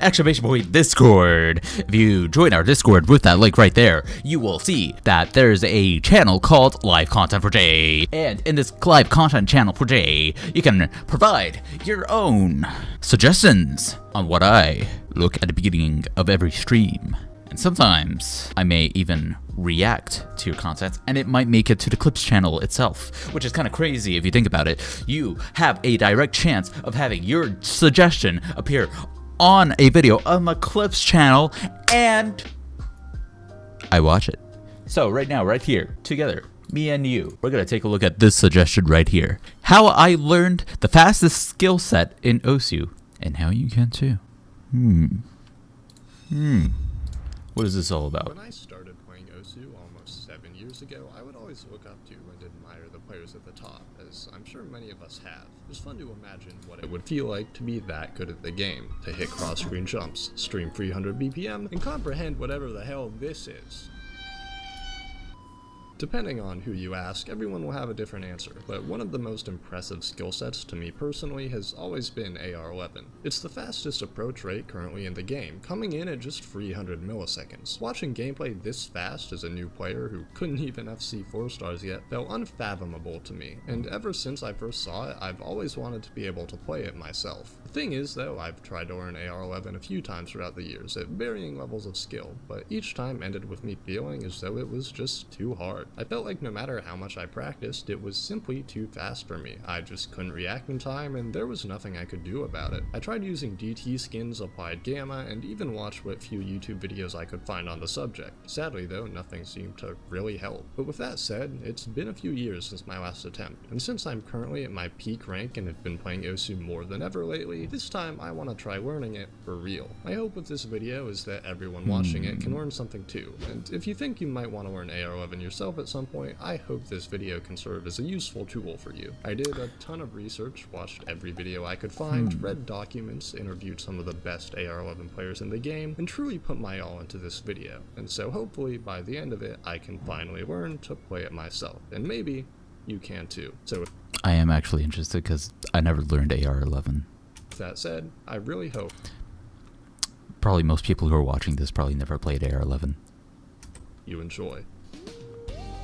exclamation point Discord. If you join our Discord with that link right there, you will see that there's a channel called Live Content for Jay. And in this live content channel for Jay, you can provide your own suggestions on what I look at the beginning of every stream. And sometimes I may even react to your content, and it might make it to the Clips channel itself, which is kind of crazy if you think about it. You have a direct chance of having your suggestion appear on a video on the Clips channel, and I watch it. So right now, right here, together, me and you, we're gonna take a look at this suggestion right here. How I learned the fastest skill set in OSU, and how you can too. What is this all about? When I started playing OSU almost 7 years ago, I would always look up to and admire the players at the top, as I'm sure many of us have. It was fun to imagine what it would feel like to be that good at the game, to hit cross-screen jumps, stream 300 BPM, and comprehend whatever the hell this is. Depending on who you ask, everyone will have a different answer, but one of the most impressive skill sets to me personally has always been AR11. It's the fastest approach rate currently in the game, coming in at just 300 milliseconds. Watching gameplay this fast as a new player who couldn't even FC 4 stars yet felt unfathomable to me, and ever since I first saw it, I've always wanted to be able to play it myself. The thing is though, I've tried to learn AR11 a few times throughout the years at varying levels of skill, but each time ended with me feeling as though it was just too hard. I felt like no matter how much I practiced, it was simply too fast for me. I just couldn't react in time, and there was nothing I could do about it. I tried using DT skins, applied gamma, and even watched what few YouTube videos I could find on the subject. Sadly though, nothing seemed to really help. But with that said, it's been a few years since my last attempt, and since I'm currently at my peak rank and have been playing OSU more than ever lately, this time I want to try learning it for real. My hope with this video is that everyone watching it can learn something too, and if you think you might want to learn AR11 yourself at some point, I hope this video can serve as a useful tool for you. I did a ton of research, watched every video I could find, read documents, interviewed some of the best AR11 players in the game, and truly put my all into this video. And so hopefully by the end of it, I can finally learn to play it myself, and maybe you can too. So I am actually interested because I never learned AR11. With that said, I really hope probably most people who are watching this probably never played AR11. You enjoy.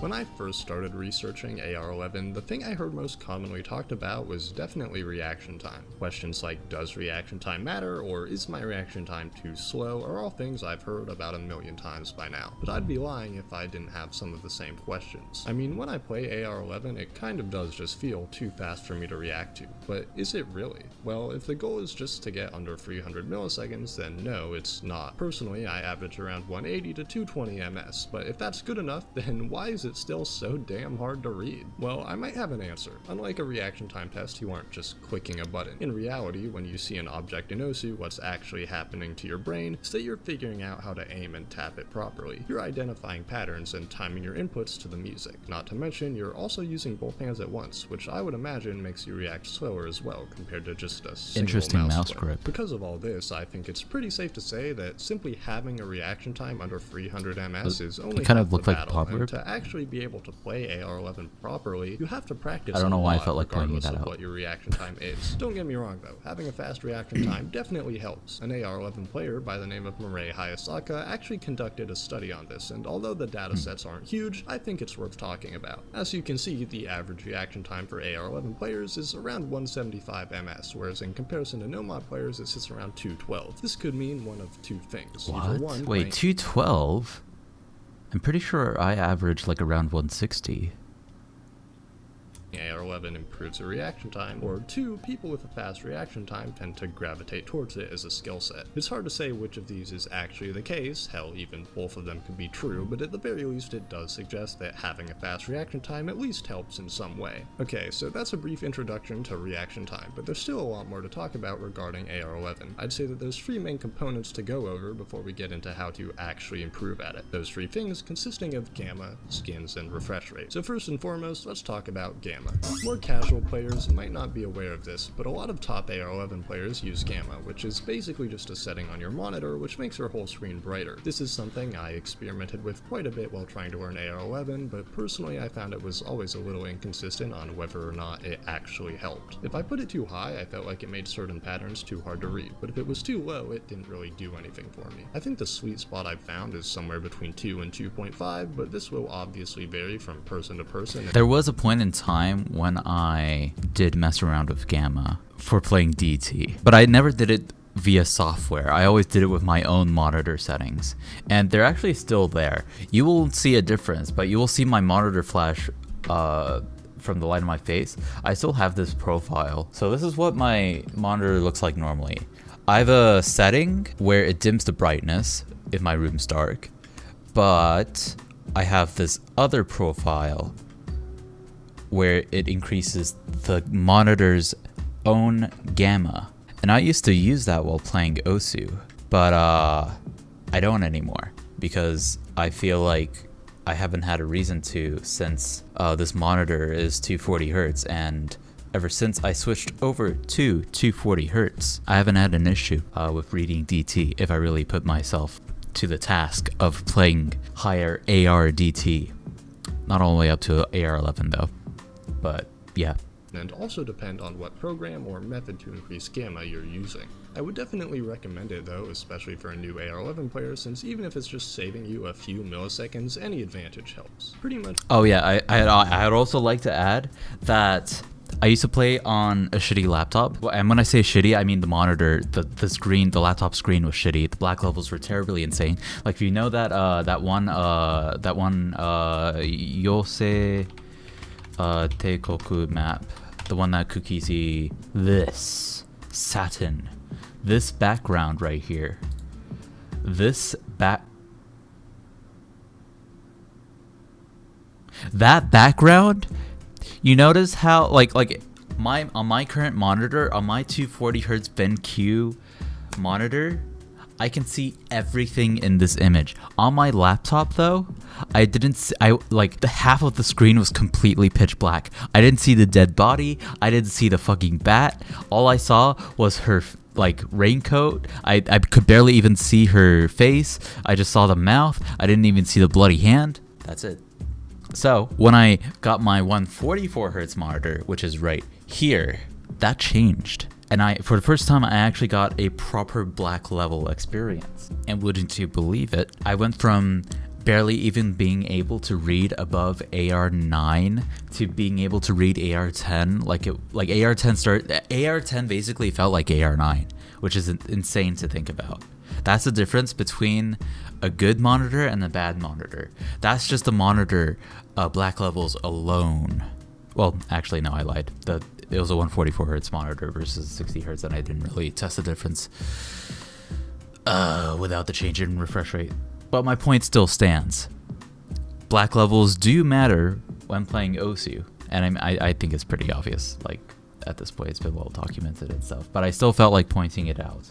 When I first started researching AR11, the thing I heard most commonly talked about was definitely reaction time. Questions like, does reaction time matter, or is my reaction time too slow, are all things I've heard about a million times by now. But I'd be lying if I didn't have some of the same questions. I mean, when I play AR11, it kind of does just feel too fast for me to react to. But is it really? Well, if the goal is just to get under 300 milliseconds, then no, it's not. Personally, I average around 180 to 220 ms, but if that's good enough, then why is it still so damn hard to read? Well, I might have an answer. Unlike a reaction time test, you aren't just clicking a button. In reality, when you see an object in OSU, what's actually happening to your brain is that you're figuring out how to aim and tap it properly. You're identifying patterns and timing your inputs to the music. Not to mention, you're also using both hands at once, which I would imagine makes you react slower as well compared to just a single Interesting mouse click. grip. Because of all this, I think it's pretty safe to say that simply having a reaction time under 300 ms is only kind half of looked the like battle, pop and grip. to actually be able to play AR11 properly, you have to practice I don't know a why I lot felt like pointing regardless that of out. what your reaction time is. Don't get me wrong though, having a fast reaction time definitely helps. An AR11 player by the name of Mireille Hayasaka actually conducted a study on this, and although the data sets aren't huge, I think it's worth talking about. As you can see, the average reaction time for AR11 players is around 175 ms, whereas in comparison to no-mod players it sits around 212. This could mean one of two things. Either What? one, Wait, 212? I'm pretty sure I average like around 160. AR11 improves your reaction time, or two, people with a fast reaction time tend to gravitate towards it as a skill set. It's hard to say which of these is actually the case, hell, even both of them could be true, but at the very least it does suggest that having a fast reaction time at least helps in some way. Okay, so that's a brief introduction to reaction time, but there's still a lot more to talk about regarding AR11. I'd say that there's three main components to go over before we get into how to actually improve at it. Those three things consisting of gamma, skins, and refresh rate. So first and foremost, let's talk about gamma. gamma. More casual players might not be aware of this, but a lot of top AR11 players use gamma, which is basically just a setting on your monitor which makes your whole screen brighter. This is something I experimented with quite a bit while trying to learn AR11, but personally I found it was always a little inconsistent on whether or not it actually helped. If I put it too high, I felt like it made certain patterns too hard to read, but if it was too low, it didn't really do anything for me. I think the sweet spot I've found is somewhere between 2 and 2.5, but this will obviously vary from person to person. There was a point in time when I did mess around with gamma for playing DT, but I never did it via software. I always did it with my own monitor settings, and they're actually still there. You will see a difference, but you will see my monitor flash from the light of my face. I still have this profile. So this is what my monitor looks like normally. I have a setting where it dims the brightness if my room's dark, but I have this other profile where it increases the monitor's own gamma. And I used to use that while playing Osu, but I don't anymore because I feel like I haven't had a reason to since this monitor is 240 Hz, and ever since I switched over to 240 Hz, I haven't had an issue with reading DT if I really put myself to the task of playing higher AR DT. Not all the way up to AR11 though, but yeah. And also depend on what program or method to increase gamma you're using. I would definitely recommend it though, especially for a new AR11 player, since even if it's just saving you a few milliseconds, any advantage helps. Pretty much. Oh yeah, I'd also like to add that I used to play on a shitty laptop, and when I say shitty, I mean the monitor, the screen, the laptop screen was shitty. The black levels were terribly insane. Like if you know that one Yosei Teikoku map, the one that Kukisi, this satin, this background right here, that background, you notice how like on my current monitor, on my 240 Hz BenQ monitor, I can see everything in this image. On my laptop though, I didn't see, the half of the screen was completely pitch black. I didn't see the dead body, I didn't see the fucking bat. All I saw was her raincoat. I could barely even see her face. I just saw the mouth. I didn't even see the bloody hand. That's it. So when I got my 144 Hz monitor, which is right here, that changed. And for the first time, I actually got a proper black level experience. And wouldn't you believe it, I went from barely even being able to read above AR9 to being able to read AR10. AR10 basically felt like AR9, which is insane to think about. That's the difference between a good monitor and a bad monitor. That's just the monitor black levels alone. Well, actually, no, I lied. It was a 144 Hz monitor versus 60 Hz, and I didn't really test the difference without the change in refresh rate. But my point still stands. Black levels do matter when playing Osu, and I think it's pretty obvious. Like at this point, it's been well documented and stuff. But I still felt like pointing it out.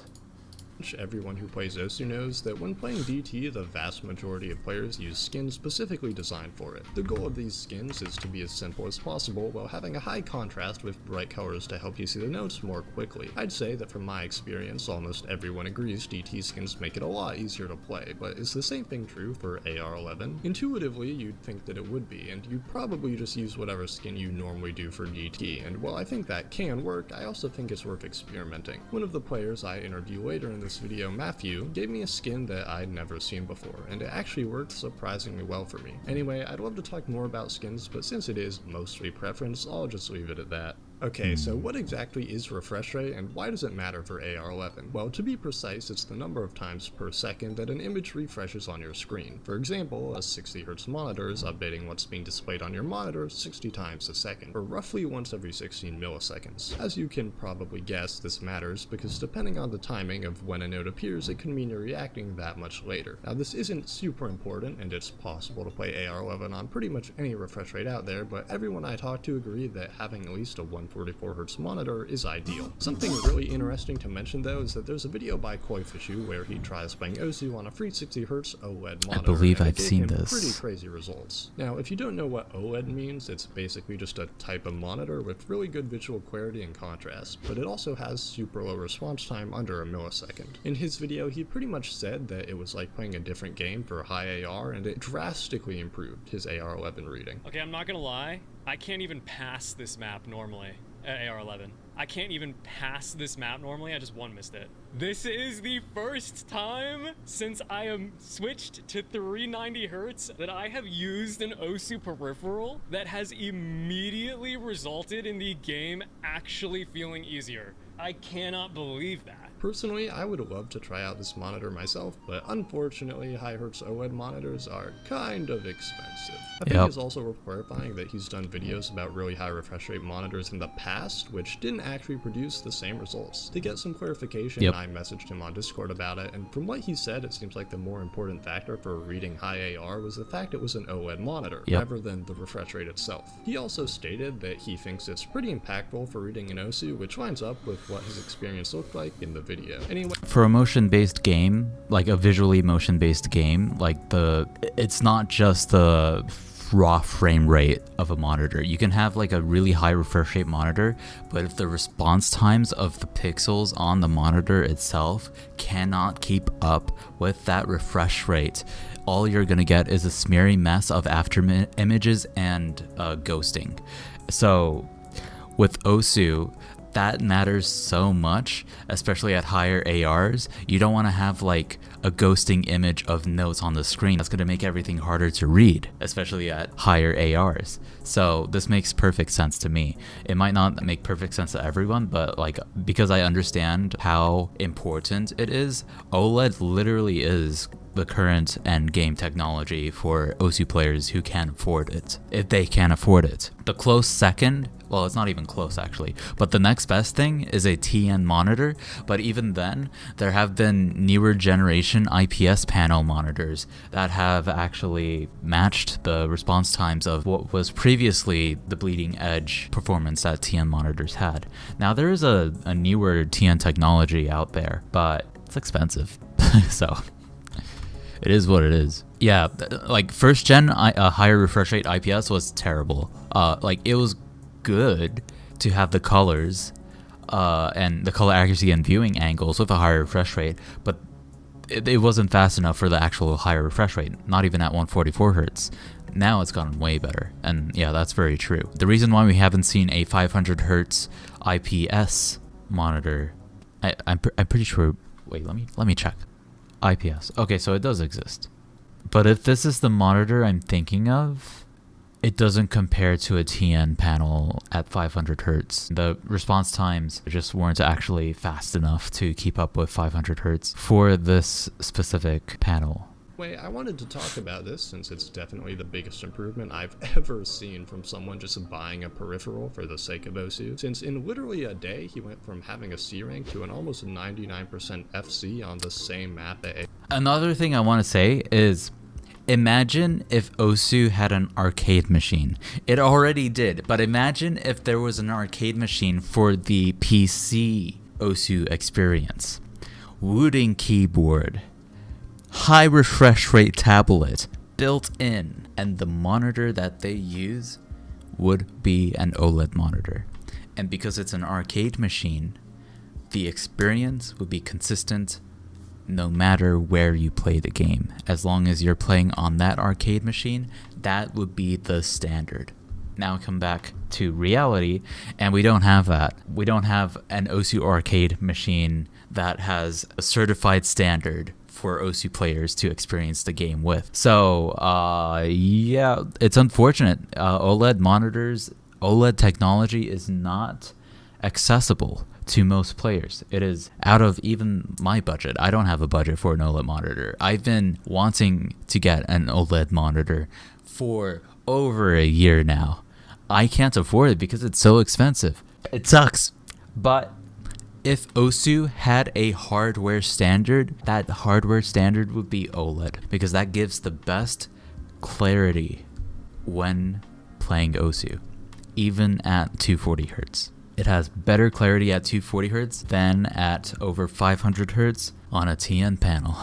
Everyone who plays Osu knows that when playing DT, the vast majority of players use skins specifically designed for it. The goal of these skins is to be as simple as possible while having a high contrast with bright colors to help you see the notes more quickly. I'd say that from my experience, almost everyone agrees DT skins make it a lot easier to play, but is the same thing true for AR11? Intuitively, you'd think that it would be, and you'd probably just use whatever skin you normally do for DT, and while I think that can work, I also think it's worth experimenting. One of the players I interview later in this video, Matthew, gave me a skin that I'd never seen before, and it actually worked surprisingly well for me. Anyway, I'd love to talk more about skins, but since it is mostly preference, I'll just leave it at that. Okay, so what exactly is refresh rate, and why does it matter for AR11? Well, to be precise, it's the number of times per second that an image refreshes on your screen. For example, a 60 Hz monitor is updating what's being displayed on your monitor 60 times a second, or roughly once every 16 milliseconds. As you can probably guess, this matters because depending on the timing of when a node appears, it can mean you're reacting that much later. Now, this isn't super important, and it's possible to play AR11 on pretty much any refresh rate out there, but everyone I talk to agree that having at least a 1 144Hz monitor is ideal. Something really interesting to mention though is that there's a video by Koifishu where he tries playing OSU on a 360Hz OLED monitor. I believe and I've seen this. Pretty crazy results. Now, if you don't know what OLED means, it's basically just a type of monitor with really good visual clarity and contrast, but it also has super low response time under a millisecond. In his video, he pretty much said that it was like playing a different game for high AR, and it drastically improved his AR11 reading. Okay, I'm not gonna lie, I can't even pass this map normally at AR11. I can't even pass this map normally, I just one-missed it. This is the first time since I am switched to 390 Hz that I have used an OSU peripheral that has immediately resulted in the game actually feeling easier. I cannot believe that. Personally, I would love to try out this monitor myself, but unfortunately, high hertz OLED monitors are kind of expensive. I think it's also worth clarifying that he's done videos about really high refresh rate monitors in the past, which didn't actually produce the same results. To get some clarification, I messaged him on Discord about it, and from what he said, it seems like the more important factor for reading high AR was the fact it was an OLED monitor, rather than the refresh rate itself. He also stated that he thinks it's pretty impactful for reading an OSU, which lines up with what his experience looked like in the video. Anyway, for a motion-based game, like a visually motion-based game, like it's not just the raw frame rate of a monitor. You can have like a really high refresh rate monitor, but if the response times of the pixels on the monitor itself cannot keep up with that refresh rate, all you're gonna get is a smeary mess of after images and ghosting. So with OSU, that matters so much, especially at higher ARs. You don't want to have like a ghosting image of notes on the screen. That's going to make everything harder to read, especially at higher ARs. So this makes perfect sense to me. It might not make perfect sense to everyone, but like because I understand how important it is, OLED literally is the current end game technology for OSU players who can afford it, if they can afford it. The close second, well, it's not even close actually, but the next best thing is a TN monitor. But even then, there have been newer generation IPS panel monitors that have actually matched the response times of what was previously the bleeding edge performance that TN monitors had. Now there is a newer TN technology out there, but it's expensive. So it is what it is. Yeah, like first gen higher refresh rate IPS was terrible. Like it was good to have the colors and the color accuracy and viewing angles with a higher refresh rate, but it wasn't fast enough for the actual higher refresh rate, not even at 144 Hz. Now it's gotten way better, and yeah, that's very true. The reason why we haven't seen a 500 Hz IPS monitor, I'm pretty sure. Wait, let me check. IPS. Okay, so it does exist. But if this is the monitor I'm thinking of, it doesn't compare to a TN panel at 500 Hz. The response times just weren't actually fast enough to keep up with 500 Hz for this specific panel. Wait, I wanted to talk about this since it's definitely the biggest improvement I've ever seen from someone just buying a peripheral for the sake of OSU, since in literally a day he went from having a C rank to an almost 99% FC on the same map. Another thing I want to say is, imagine if OSU had an arcade machine. It already did, but imagine if there was an arcade machine for the PC OSU experience. Wooden keyboard, high refresh rate tablet built in, and the monitor that they use would be an OLED monitor. And because it's an arcade machine, the experience would be consistent no matter where you play the game. As long as you're playing on that arcade machine, that would be the standard. Now come back to reality, and we don't have that. We don't have an OSU arcade machine that has a certified standard for OSU players to experience the game with. So yeah, it's unfortunate. OLED monitors, OLED technology is not accessible to most players. It is out of even my budget. I don't have a budget for an OLED monitor. I've been wanting to get an OLED monitor for over a year now. I can't afford it because it's so expensive. It sucks. But if OSU had a hardware standard, that hardware standard would be OLED, because that gives the best clarity when playing OSU, even at 240 Hz. It has better clarity at 240 Hz than at over 500 Hz on a TN panel.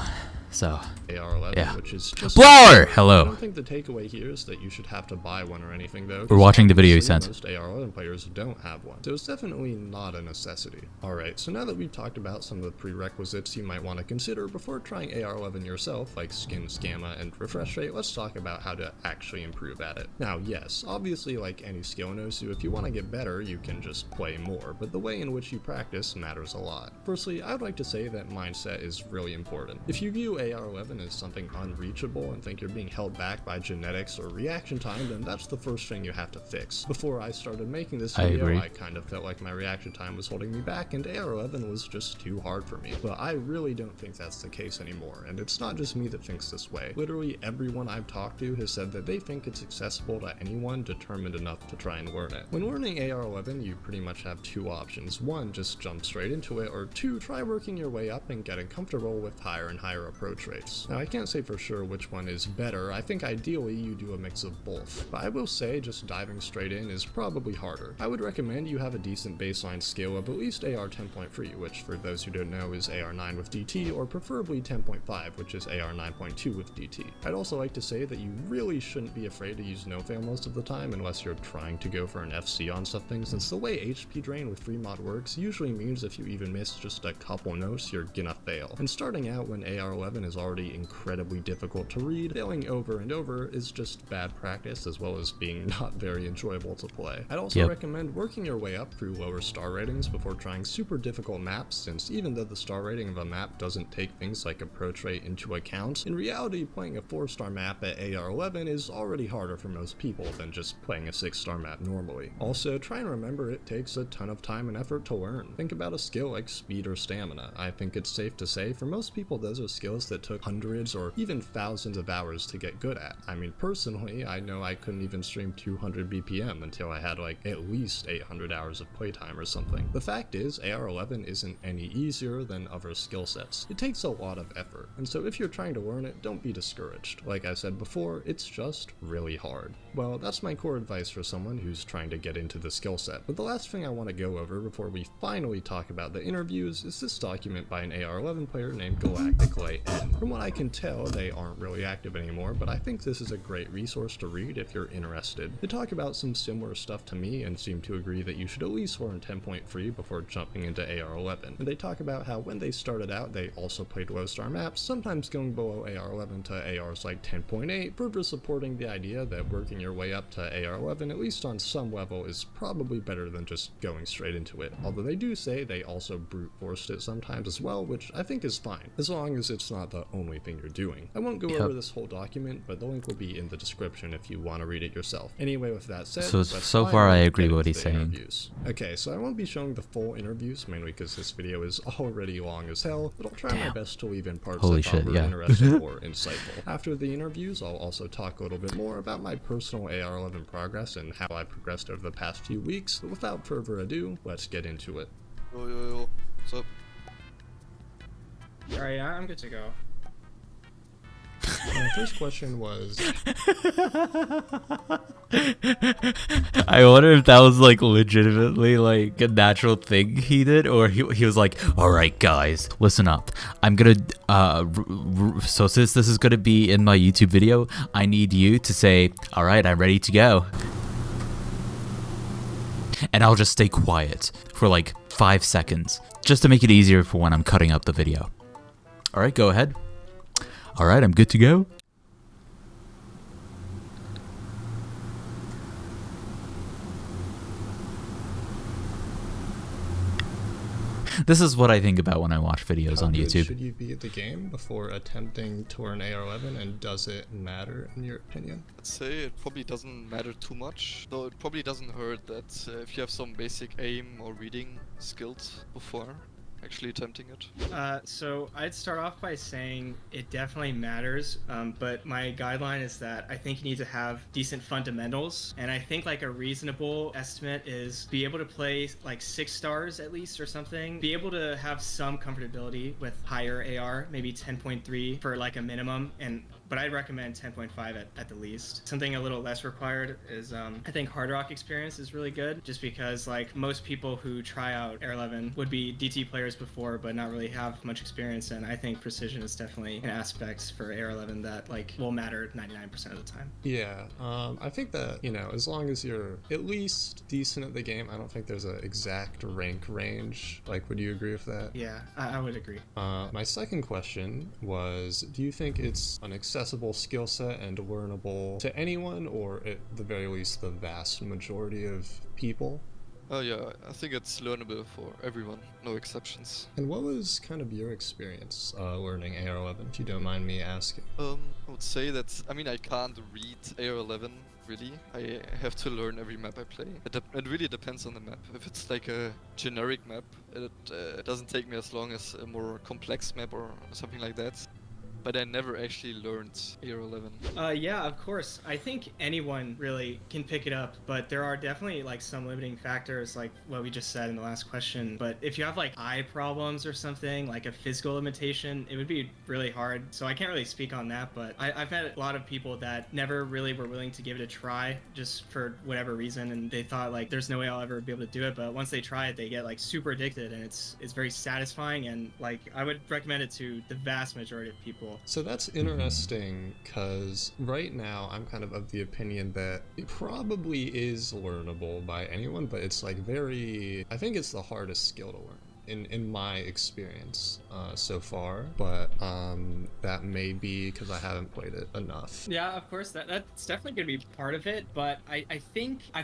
So, AR11, yeah. which is just Blower! I Hello. don't think the takeaway here is that you should have to buy one or anything, though. We're watching the video you Obviously, sent. Most AR11 players don't have one, so it's definitely not a necessity. Alright, so now that we've talked about some of the prerequisites you might want to consider before trying AR11 yourself, like skin, scamma, and refresh rate, let's talk about how to actually improve at it. Now, yes, obviously like any skill in OSU, if you want to get better, you can just play more, but the way in which you practice matters a lot. Firstly, I would like to say that mindset is really important. If you view AR11 as something unreachable and think you're being held back by genetics or reaction time, then that's the first thing you have to fix. Before I started making this video, I kind of felt like my reaction time was holding me back and AR11 was just too hard for me. But I really don't think that's the case anymore, and it's not just me that thinks this way. Literally everyone I've talked to has said that they think it's accessible to anyone determined enough to try and learn it. When learning AR11, you pretty much have two options. One, just jump straight into it, or two, try working your way up and getting comfortable with higher and higher approach rates. Now I can't say for sure which one is better. I think ideally you do a mix of both, but I will say just diving straight in is probably harder. I would recommend you have a decent baseline skill of at least AR 10.3, which for those who don't know is AR 9 with DT, or preferably 10.5, which is AR 9.2 with DT. I'd also like to say that you really shouldn't be afraid to use no fail most of the time unless you're trying to go for an FC on something, since the way HP drain with free mod works usually means if you even miss just a couple notes, you're gonna fail. And starting out when AR11 is already incredibly difficult to read, failing over and over is just bad practice as well as being not very enjoyable to play. I'd also recommend working your way up through lower star ratings before trying super difficult maps, since even though the star rating of a map doesn't take things like approach rate into account, in reality playing a 4-star map at AR11 is already harder for most people than just playing a 6-star map normally. Also, try and remember it takes a ton of time and effort to learn. Think about a skill like speed or stamina. I think it's safe to say for most people those are skills that took hundreds or even thousands of hours to get good at. I mean, personally, I know I couldn't even stream 200 BPM until I had like at least 800 hours of playtime or something. The fact is, AR11 isn't any easier than other skill sets. It takes a lot of effort, and so if you're trying to learn it, don't be discouraged. Like I said before, it's just really hard. Well, that's my core advice for someone who's trying to get into the skill set. But the last thing I want to go over before we finally talk about the interviews is this document by an AR11 player named Galactic Light N. From what I can tell, they aren't really active anymore, but I think this is a great resource to read if you're interested. They talk about some similar stuff to me and seem to agree that you should at least learn 10.3 before jumping into AR11. And they talk about how when they started out, they also played low star maps, sometimes going below AR11 to ARs like 10.8, further supporting the idea that working your way up to AR11, at least on some level, is probably better than just going straight into it. Although they do say they also brute forced it sometimes as well, which I think is fine, as long as it's not the only thing you're doing. I won't go over this whole document, but the link will be in the description if you want to read it yourself. Anyway, with that said, so far I agree with what he's saying. Okay, so I won't be showing the full interviews, mainly because this video is already long as hell, but I'll try my best to leave in parts that I thought were interesting or insightful. After the interviews, I'll also talk a little bit more about my personal AR11 progress and how I progressed over the past few weeks, but without further ado, let's get into it. Yo, what's up? Alright, yeah, I'm good to go. My first question was... I wonder if that was like legitimately like a natural thing he did, or he was like, alright guys, listen up. I'm gonna, so since this is gonna be in my YouTube video, I need you to say, alright, I'm ready to go. And I'll just stay quiet for like 5 seconds, just to make it easier for when I'm cutting up the video. Alright, go ahead. Alright, I'm good to go. This is what I think about when I watch videos on YouTube. Should you be at the game before attempting to learn AR11, and does it matter in your opinion? I'd say it probably doesn't matter too much, though it probably doesn't hurt that if you have some basic aim or reading skills before. actually attempting it? So I'd start off by saying it definitely matters, but my guideline is that I think you need to have decent fundamentals, and I think like a reasonable estimate is be able to play like 6 stars at least or something, be able to have some comfortability with higher AR, maybe 10.3 for like a minimum, but I'd recommend 10.5 at the least. Something a little less required is I think hard rock experience is really good, just because like most people who try out AR11 would be DT players before but not really have much experience, and I think precision is definitely an aspect for AR11 that like will matter 99% of the time. Yeah, I think that, you know, as long as you're at least decent at the game, I don't think there's an exact rank range. Like, would you agree with that? Yeah, I would agree. My second question was, do you think it's an accessible skill set and learnable to anyone, or at the very least the vast majority of people? Oh yeah, I think it's learnable for everyone, no exceptions. And what was kind of your experience learning AR11, if you don't mind me asking? I would say that, I mean, I can't read AR11 really. I have to learn every map I play. It really depends on the map. If it's like a generic map, it doesn't take me as long as a more complex map or something like that. But I never actually learned AR11. Yeah, of course. I think anyone really can pick it up, but there are definitely like some limiting factors, like what we just said in the last question. But if you have like eye problems or something, like a physical limitation, it would be really hard. So I can't really speak on that, but I've met a lot of people that never really were willing to give it a try just for whatever reason, and they thought like there's no way I'll ever be able to do it. But once they try it, they get like super addicted, and it's very satisfying, and like I would recommend it to the vast majority of people. So that's interesting, because right now I'm kind of the opinion that it probably is learnable by anyone, but it's like I think it's the hardest skill to learn in my experience so far, but that may be because I haven't played it enough. Yeah, of course, that's definitely going to be part of it, but I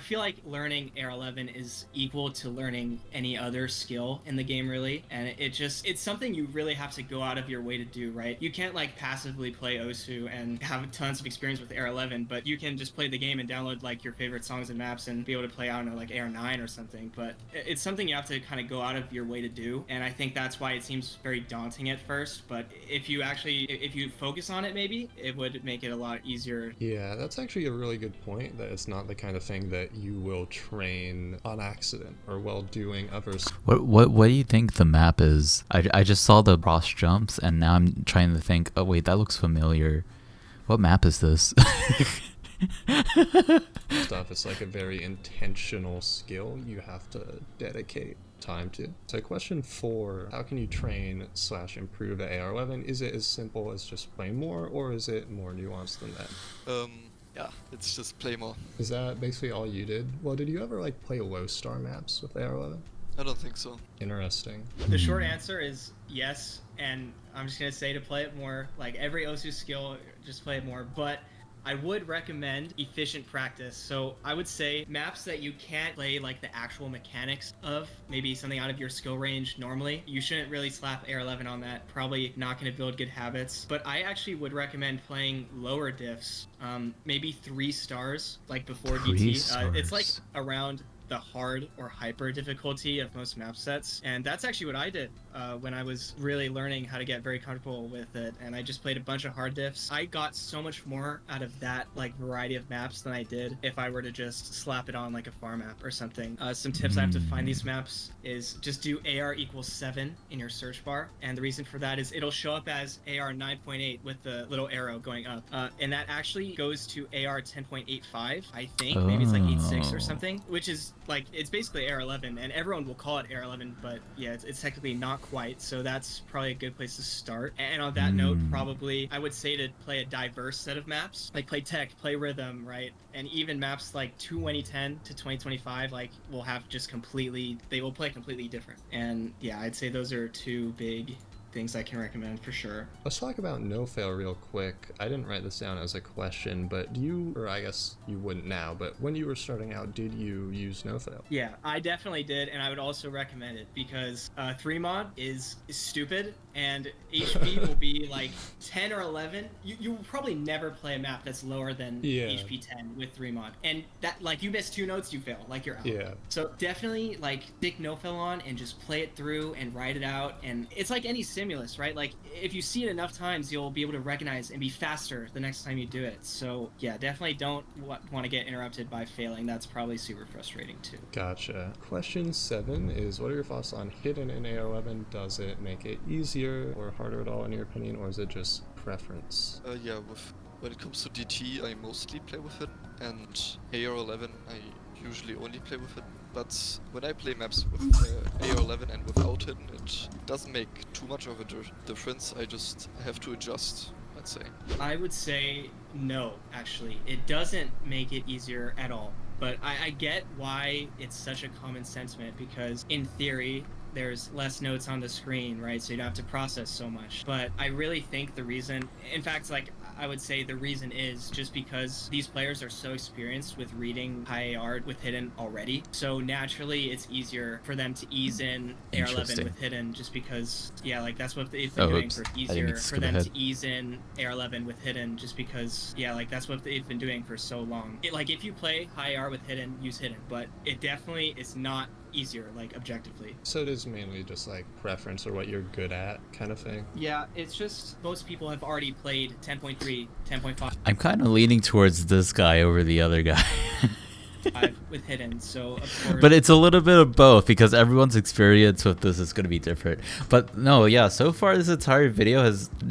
feel like learning AR11 is equal to learning any other skill in the game, really, and it's something you really have to go out of your way to do, right? You can't like passively play Osu and have tons of experience with AR11, but you can just play the game and download like your favorite songs and maps and be able to play, I don't know, like AR9 or something, but it's something you have to kind of go out of your way to do, and I think that's why it seems very daunting at first, but if you focus on it, maybe it would make it a lot easier. Yeah, that's actually a really good point, that it's not the kind of thing that you will train on accident or while doing other. What do you think the map is? I just saw the cross jumps, and now I'm trying to think, oh wait, that looks familiar. What map is this? Stuff. It's like a very intentional skill you have to dedicate time to. So question 4, how can you train / improve at AR11? Is it as simple as just play more, or is it more nuanced than that? Yeah, it's just play more. Is that basically all you did? Well, did you ever like play low star maps with AR11? I don't think so. Interesting. The short answer is yes, and I'm just gonna say to play it more. Like every Osu skill, just play it more, but I would recommend efficient practice. So I would say maps that you can't play like the actual mechanics of, maybe something out of your skill range normally, you shouldn't really slap AR11 on that. Probably not going to build good habits. But I actually would recommend playing lower diffs, maybe 3 stars, like before DT. It's like around the hard or hyper difficulty of most map sets, and that's actually what I did when I was really learning how to get very comfortable with it, and I just played a bunch of hard diffs. I got so much more out of that like variety of maps than I did if I were to just slap it on like a farm map or something. Some tips I have to find these maps is just do AR=7 in your search bar, and the reason for that is it'll show up as AR9.8 with the little arrow going up, and that actually goes to AR10.85, I think. Maybe it's like 8.6 or something, which is like, it's basically AR11, and everyone will call it AR11, but yeah, it's technically not quite, so that's probably a good place to start. And on that note, probably I would say to play a diverse set of maps, like play tech, play rhythm, right? And even maps like 2010 to 2025 like will have just they will play completely different. And yeah, I'd say those are 2 big things I can recommend for sure. Let's talk about no fail real quick. I didn't write this down as a question, but do you, or I guess you wouldn't now, but when you were starting out, did you use no fail? Yeah, I definitely did, and I would also recommend it because 3 mod is stupid and HP will be like 10 or 11. You will probably never play a map that's lower than Yeah. HP 10 with 3 mod, and that like you miss 2 notes, you fail, like you're out. Yeah. So definitely like stick no fill on and just play it through and write it out. And it's like any stimulus, right? Like if you see it enough times, you'll be able to recognize and be faster the next time you do it. So yeah, definitely don't want to get interrupted by failing. That's probably super frustrating too. Gotcha. Question 7 is, what are your thoughts on hidden in AR11? Does it make it easier or harder at all in your opinion, or is it just preference? Yeah, when it comes to DT, I mostly play with it, and AR11, I usually only play with it. But when I play maps with AR11 and without hidden, it doesn't make too much of a difference. I just have to adjust, I'd say. I would say no, actually. It doesn't make it easier at all. But I get why it's such a common sentiment, because in theory, there's less notes on the screen, right? So you don't have to process so much. But I really think the reason, in fact, like I would say the reason is just because these players are so experienced with reading high AR with hidden already. So naturally, it's easier for them to ease in AR11 with hidden, just because, yeah, like that's what they've been doing for easier for them to ease in AR11 with hidden, just because, yeah, like that's what they've been doing for so long. Like if you play high AR with hidden, use hidden, but it definitely is not easier, like objectively. So it is mainly just like preference or what you're good at kind of thing? Yeah, it's just most people have already played 10.3, 10.5. I'm kind of leaning towards this guy over the other guy. With hidden, so of course. But it's a little bit of both, because everyone's experience with this is going to be different. But no, yeah, so far this entire video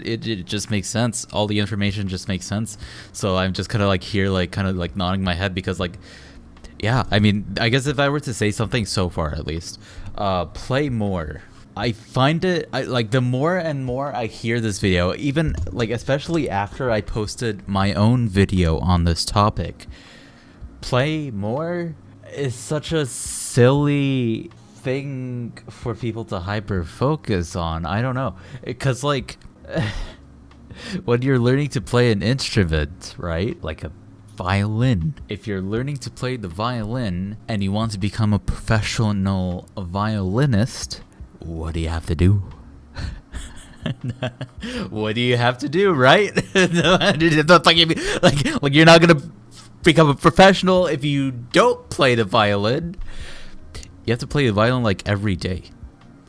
it just makes sense. All the information just makes sense. So I'm just kind of like here, like kind of like nodding my head, because like, yeah, I mean, I guess if I were to say something so far at least, play more. I find it, like the more and more I hear this video, even like especially after I posted my own video on this topic, play more is such a silly thing for people to hyper focus on. I don't know, because like when you're learning to play an instrument, right, like a violin, if you're learning to play the violin and you want to become a professional violinist, what do you have to do? What do you have to do, right? Like you're not gonna become a professional if you don't play the violin. You have to play the violin like every day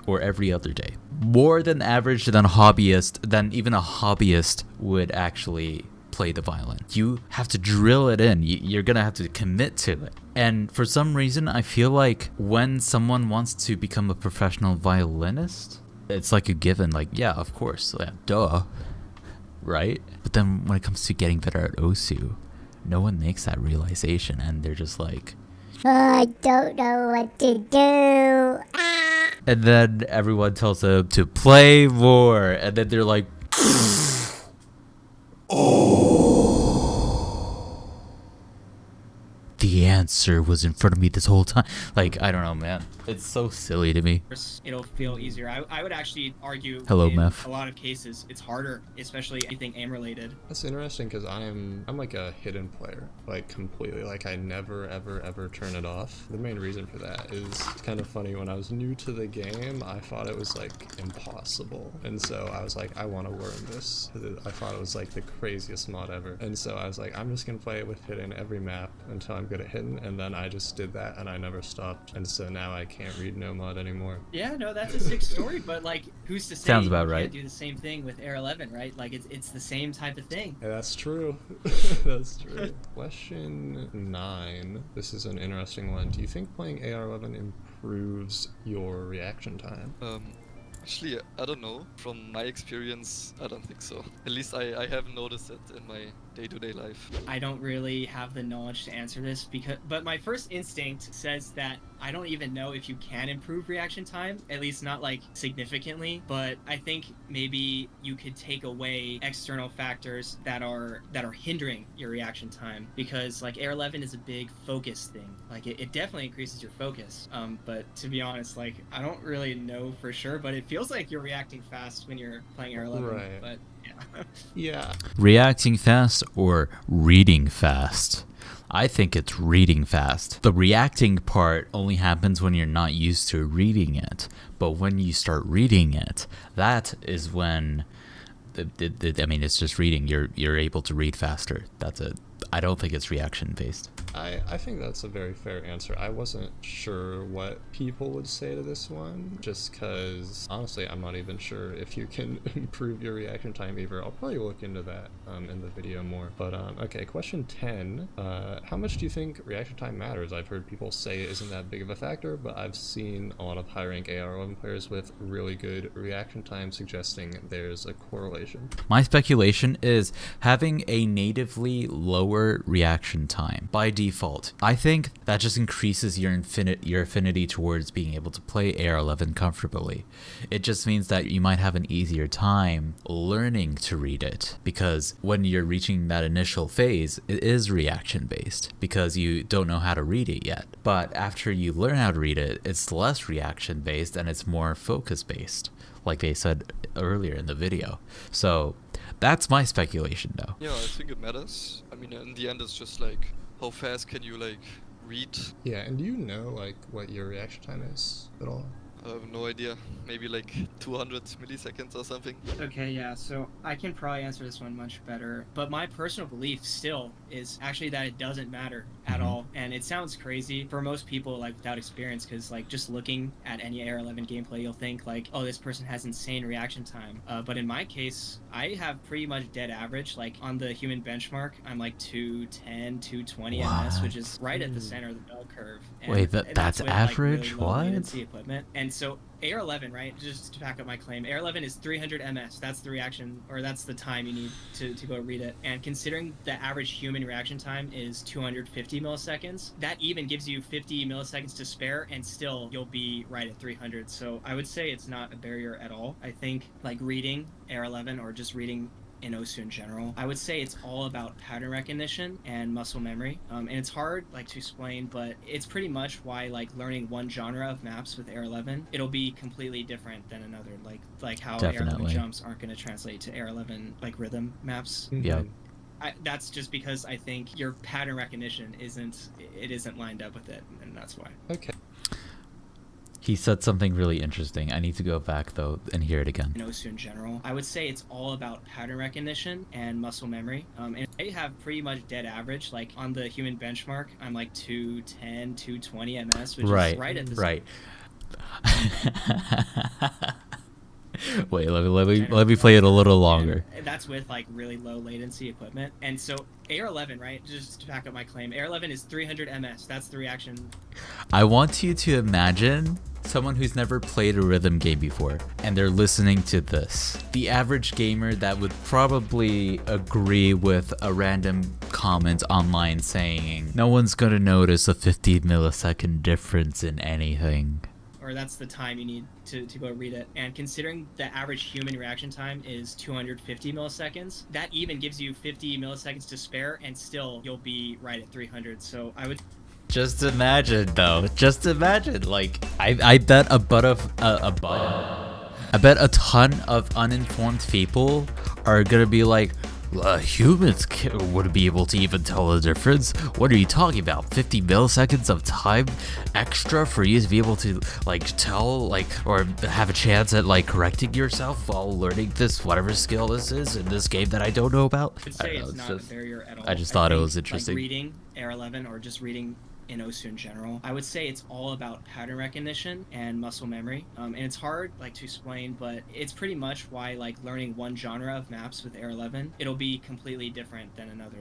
or every other day, more than average, than even a hobbyist would actually play the violin. You have to drill it in. You're gonna have to commit to it. And for some reason, I feel like when someone wants to become a professional violinist, it's like a given, like, yeah, of course, yeah, duh, right? But then when it comes to getting better at Osu, no one makes that realization, and they're just like, I don't know what to do. Ah. And then everyone tells them to play more, and then they're like, the answer was in front of me this whole time. Like, I don't know, man. It's so silly to me. It'll feel easier. I would actually argue Hello, in Meth. a lot of cases it's harder, especially anything aim related. That's interesting, because I'm like a hidden player, like completely. Like I never ever turn it off. The main reason for that is it's kind of funny. When I was new to the game, I thought it was like impossible, and so I was like, I want to learn this. I thought it was like the craziest mod ever, and so I was like, I'm just gonna play it with hidden every map until I'm good at hidden, and then I just did that and I never stopped, and so now I can't read no mod anymore. Yeah, no, that's a sick story, but like, who's to say Sounds about you right. can't do the same thing with AR11, right? Like, it's the same type of thing. Yeah, that's true. That's true. Question 9. This is an interesting one. Do you think playing AR11 improves your reaction time? Actually, I don't know. From my experience, I don't think so. At least I haven't noticed it in my day-to-day life. I don't really have the knowledge to answer this, but my first instinct says that I don't even know if you can improve reaction time, at least not like significantly, but I think maybe you could take away external factors that are hindering your reaction time, because like AR11 is a big focus thing. Like it definitely increases your focus. But to be honest, like I don't really know for sure, but it feels like you're reacting fast when you're playing AR11. Right. But yeah. Yeah. reacting fast or reading fast. I think it's reading fast. The reacting part only happens when you're not used to reading it. But when you start reading it, that is when, I mean, it's just reading. You're able to read faster. That's it. I don't think it's reaction based. I think that's a very fair answer. I wasn't sure what people would say to this one, just because, honestly, I'm not even sure if you can improve your reaction time either. I'll probably look into that in the video more. But, okay, question 10. How much do you think reaction time matters? I've heard people say it isn't that big of a factor, but I've seen a lot of high-rank AR11 players with really good reaction time, suggesting there's a correlation. My speculation is having a natively lower reaction time by default. I think that just increases your affinity towards being able to play AR11 comfortably. It just means that you might have an easier time learning to read it, because when you're reaching that initial phase, it is reaction based because you don't know how to read it yet. But after you learn how to read it, it's less reaction based and it's more focus based, like they said earlier in the video. So that's my speculation though. Yeah, I think it matters. I mean, in the end, it's just like, how fast can you like read? Yeah, and do you know like what your reaction time is at all? I have no idea. Maybe like 200 milliseconds or something. Okay, yeah, so I can probably answer this one much better. But my personal belief still is actually that it doesn't matter at all. And it sounds crazy for most people, like, without experience, because, like, just looking at any AR11 gameplay, you'll think, like, oh, this person has insane reaction time. But in my case, I have pretty much dead average. Like, on the human benchmark, I'm like 210, 220 ms, which is right at the center of the bell curve. And Wait, that's with, average? Like, really low What? latency equipment. And so AR11, right, just to back up my claim, AR11 is 300 ms. That's the reaction, or that's the time you need to go read it. And considering the average human reaction time is 250 milliseconds, that even gives you 50 milliseconds to spare, and still you'll be right at 300. So I would say it's not a barrier at all. I think, like, reading AR11 or just reading in OSU in general, I would say it's all about pattern recognition and muscle memory. And it's hard, like, to explain, but it's pretty much why, like, learning one genre of maps with AR11, it'll be completely different than another. Like how Definitely. AR11 jumps aren't going to translate to AR11 like rhythm maps. Yeah. That's just because I think your pattern recognition isn't lined up with it, and that's why. Okay. He said something really interesting. I need to go back though and hear it again. In OSU in general, I would say it's all about pattern recognition and muscle memory. And I have pretty much dead average. Like, on the human benchmark, I'm like 210, 220 ms, which is right at the right. Wait, let me play it a little longer. And that's with, like, really low latency equipment. And so AR11, right, just to back up my claim, AR11 is 300 ms. That's the reaction. I want you to imagine someone who's never played a rhythm game before and they're listening to this. The average gamer that would probably agree with a random comment online saying, no one's gonna notice a 50 millisecond difference in anything. Or that's the time you need to go read it. And considering the average human reaction time is 250 milliseconds, that even gives you 50 milliseconds to spare, and still you'll be right at 300. So I would... Just imagine though, like, I bet I bet a ton of uninformed people are gonna be like, humans wouldn't be able to even tell the difference. What are you talking about? 50 milliseconds of time extra for you to be able to, like, tell, like, or have a chance at, like, correcting yourself while learning this, whatever skill this is in this game that I don't know about? I would say it's not a barrier at all. I just thought it think, was interesting. Like, reading AR11 or just reading in OSU in general, I would say it's all about pattern recognition and muscle memory. And it's hard, like, to explain, but it's pretty much why, like, learning one genre of maps with AR11, it'll be completely different than another.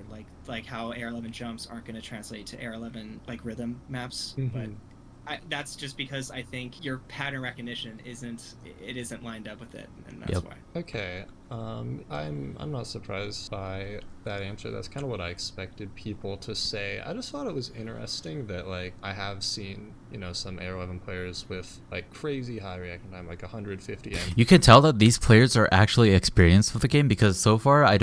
Like how AR11 jumps aren't going to translate to AR11 like rhythm maps. But that's just because I think your pattern recognition isn't lined up with it, and that's why. Okay. I'm not surprised by that answer. That's kind of what I expected people to say. I just thought it was interesting that, like, I have seen, you know, some AR11 players with, like, crazy high reaction time, like 150 ms. You can tell that these players are actually experienced with the game, because so far I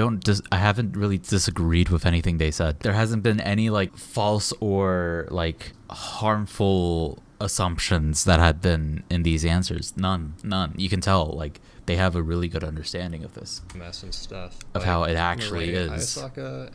haven't really disagreed with anything they said. There hasn't been any, like, false or, like, harmful assumptions that had been in these answers. None. You can tell, like, they have a really good understanding of this, MS and stuff. of how it actually Mirai is. Hayasaka,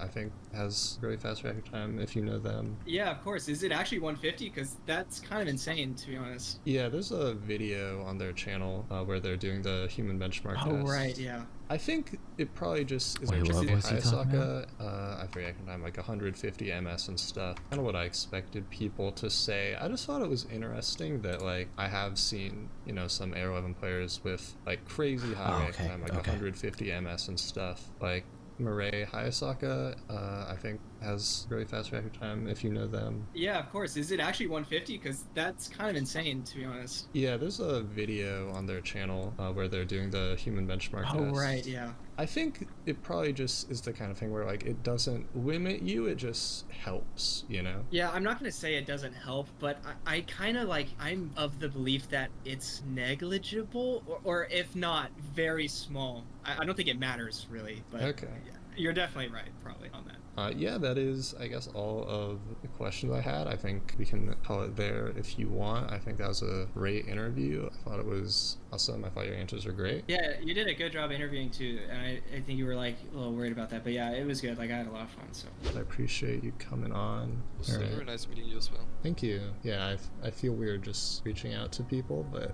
I think, has really fast reaction time, if you know them. Yeah, of course. Is it actually 150? Because that's kind of insane, to be honest. Yeah, there's a video on their channel where they're doing the human benchmark Oh, test. right, yeah. I think it probably just is Wait, what interesting. was he talking Hayasaka, I forget reaction time, like 150 MS and stuff. Kind of what I expected people to say. I just thought it was interesting that, like, I have seen, you know, some AR11 players with, like, crazy high reaction time, like 150 MS and stuff. Like, Mirai Hayasaka, I think, has really fast reaction time, if you know them. Yeah, of course. Is it actually 150? Because that's kind of insane, to be honest. Yeah, there's a video on their channel where they're doing the human benchmark test. Oh, right, yeah. I think it probably just is the kind of thing where, like, it doesn't limit you, it just helps, you know? Yeah, I'm not going to say it doesn't help, but I kind of, like, I'm of the belief that it's negligible, or if not, very small. I don't think it matters, really, but Okay. yeah, you're definitely right, probably, on that. Yeah, that is, I guess, all of the questions I had. I think we can call it there if you want. I think that was a great interview. I thought it was awesome. I thought your answers were great. Yeah, you did a good job interviewing, too, and I think you were, like, a little worried about that, but yeah, it was good. Like, I had a lot of fun, so. I appreciate you coming on. It's All right. very nice meeting you as well. Thank you. Yeah, I feel weird just reaching out to people, but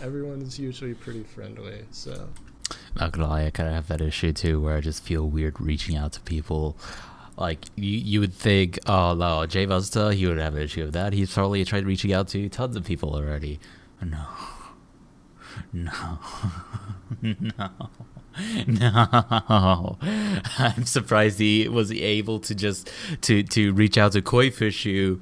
everyone is usually pretty friendly, so. Not gonna lie, I kind of have that issue too, where I just feel weird reaching out to people. Like, you would think, oh no, Jaymusta, he would have an issue with that. He's probably tried reaching out to tons of people already. No. No. No. I'm surprised he was able to just to reach out to Koifishu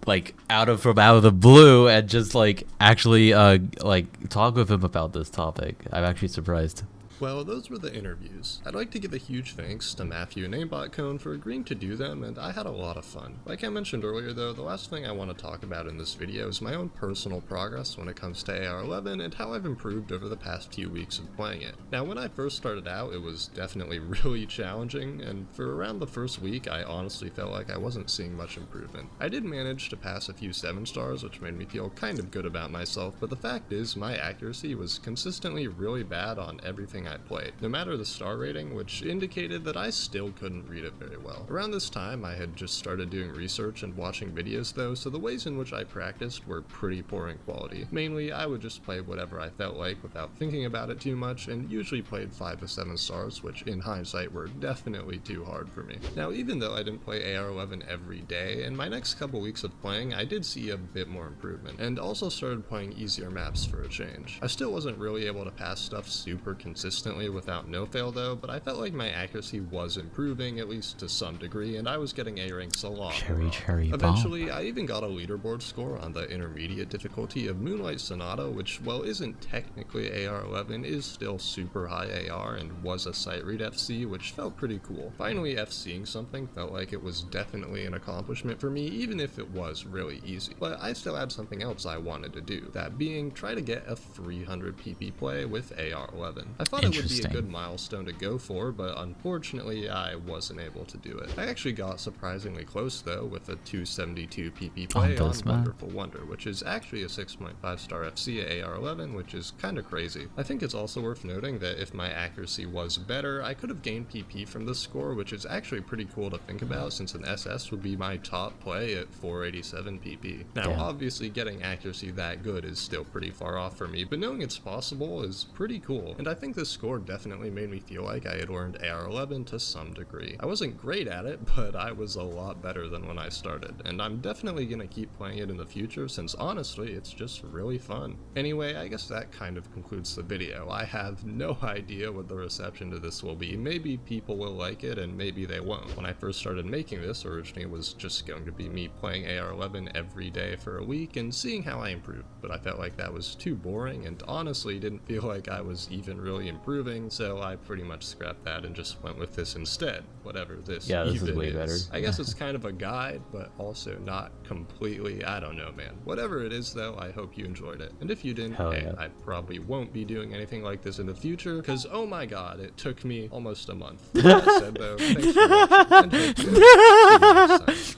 like out of the blue and just like actually like talk with him about this topic. I'm actually surprised. Well, those were the interviews. I'd like to give a huge thanks to Matthew and Aimbot Cone for agreeing to do them, and I had a lot of fun. Like I mentioned earlier though, the last thing I want to talk about in this video is my own personal progress when it comes to AR11 and how I've improved over the past few weeks of playing it. Now, when I first started out, it was definitely really challenging, and for around the first week, I honestly felt like I wasn't seeing much improvement. I did manage to pass a few 7 stars, which made me feel kind of good about myself, but the fact is, my accuracy was consistently really bad on everything I played, no matter the star rating, which indicated that I still couldn't read it very well. Around this time, I had just started doing research and watching videos though, so the ways in which I practiced were pretty poor in quality. Mainly, I would just play whatever I felt like without thinking about it too much, and usually played 5 to 7 stars, which in hindsight were definitely too hard for me. Now, even though I didn't play AR11 every day, in my next couple weeks of playing, I did see a bit more improvement, and also started playing easier maps for a change. I still wasn't really able to pass stuff super consistently without no fail though, but I felt like my accuracy was improving, at least to some degree, and I was getting A ranks a lot. Cherry Eventually, bomb. I even got a leaderboard score on the intermediate difficulty of Moonlight Sonata, which, while isn't technically AR11, is still super high AR and was a sight read FC, which felt pretty cool. Finally, FCing something felt like it was definitely an accomplishment for me, even if it was really easy. But I still had something else I wanted to do, that being try to get a 300 PP play with AR11. I thought it would be a good milestone to go for, but unfortunately I wasn't able to do it. I actually got surprisingly close though with a 272 PP play on Wonderful Wonder, which is actually a 6.5 star FC at AR11, which is kinda crazy. I think it's also worth noting that if my accuracy was better, I could have gained PP from this score, which is actually pretty cool to think about since an SS would be my top play at 487 PP. Now obviously getting accuracy that good is still pretty far off for me, but knowing it's possible is pretty cool, and I think this score definitely made me feel like I had learned AR11 to some degree. I wasn't great at it, but I was a lot better than when I started, and I'm definitely gonna keep playing it in the future since honestly it's just really fun. Anyway, I guess that kind of concludes the video. I have no idea what the reception to this will be. Maybe people will like it and maybe they won't. When I first started making this, originally it was just going to be me playing AR11 every day for a week and seeing how I improved, but I felt like that was too boring and honestly didn't feel like I was even really improving, so I pretty much scrapped that and just went with this instead, whatever this is way better. I guess it's kind of a guide, but also not completely, I don't know, man. Whatever it is though, I hope you enjoyed it. And if you didn't, hey, I probably won't be doing anything like this in the future, because oh my god, it took me almost a month. That said though, thanks for watching, and hope you see you next time.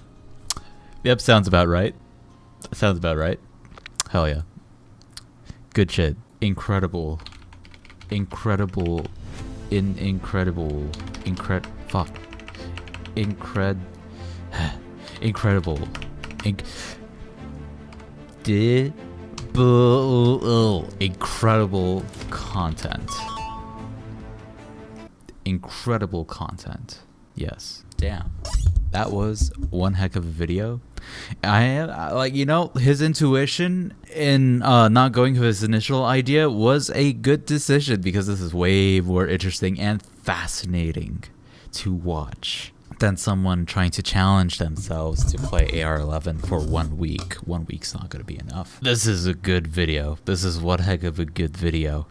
Yep, sounds about right. Sounds about right. Hell yeah. Good shit. incredible, incredible, incredible, fuck, incredible, incredible content. Incredible content. Yes. Damn. That was one heck of a video. I like, you know, his intuition in not going with his initial idea was a good decision, because this is way more interesting and fascinating to watch than someone trying to challenge themselves to play AR11 for 1 week. 1 week's not going to be enough. This is a good video. This is one heck of a good video.